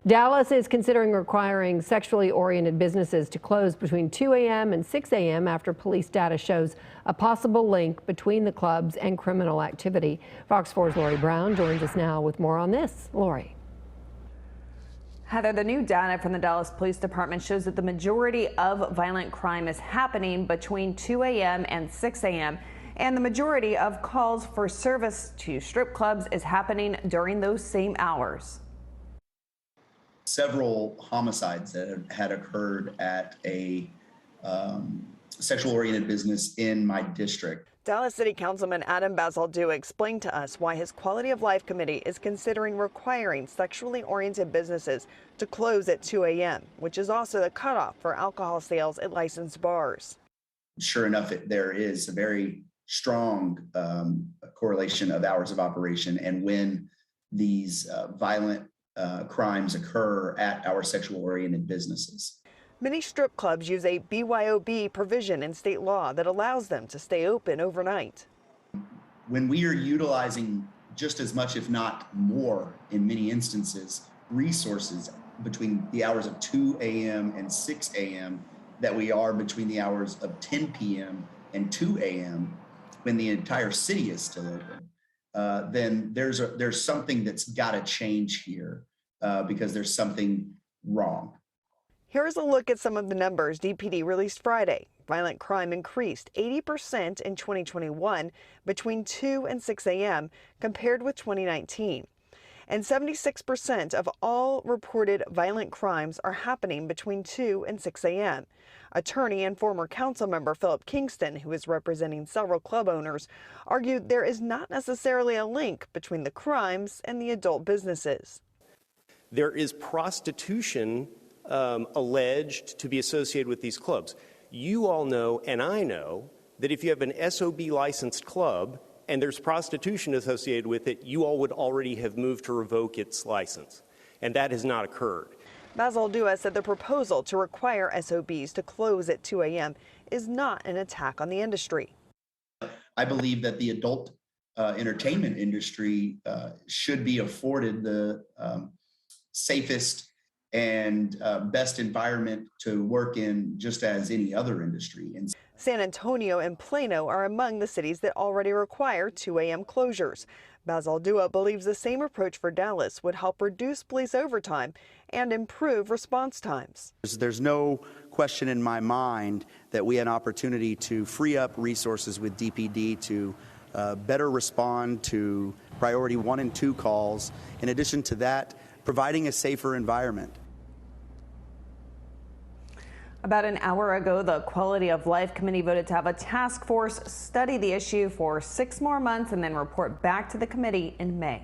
Dallas is considering requiring sexually oriented businesses to close between 2 a.m. and 6 a.m. after police data shows a possible link between the clubs and criminal activity. Fox 4's Lori Brown joins us now with more on this. Lori. Heather, the new data from the Dallas Police Department shows that the majority of violent crime is happening between 2 a.m. and 6 a.m. and the majority of calls for service to strip clubs is happening during those same hours. Several homicides that had occurred at a sexual-oriented business in my district. Dallas City Councilman Adam Bazaldua explained to us why his Quality of Life Committee is considering requiring sexually oriented businesses to close at 2 a.m., which is also the cutoff for alcohol sales at licensed bars. Sure enough, there is a very strong correlation of hours of operation and when these violent crimes occur at our sexual-oriented businesses. Many strip clubs use a BYOB provision in state law that allows them to stay open overnight. When we are utilizing just as much, if not more, in many instances, resources between the hours of 2 a.m. and 6 a.m. that we are between the hours of 10 p.m. and 2 a.m. when the entire city is still open, then there's something that's got to change here because there's something wrong. Here's a look at some of the numbers DPD released Friday. Violent crime increased 80% in 2021 between 2 and 6 a.m. compared with 2019. And 76% of all reported violent crimes are happening between 2 and 6 a.m. Attorney and former council member Philip Kingston, who is representing several club owners, argued there is not necessarily a link between the crimes and the adult businesses. There is prostitution alleged to be associated with these clubs. You all know, and I know, that if you have an SOB licensed club and there's prostitution associated with it, you all would already have moved to revoke its license. And that has not occurred. Bazaldua said the proposal to require SOBs to close at 2 a.m. is not an attack on the industry. I believe that the adult entertainment industry should be afforded the safest and best environment to work in, just as any other industry. And San Antonio and Plano are among the cities that already require 2 a.m. closures. Bazaldua believes the same approach for Dallas would help reduce police overtime and improve response times. There's no question in my mind that we had an opportunity to free up resources with DPD to better respond to priority 1 and 2 calls. In addition to that, providing a safer environment. About an hour ago, the Quality of Life Committee voted to have a task force study the issue for 6 more months and then report back to the committee in May.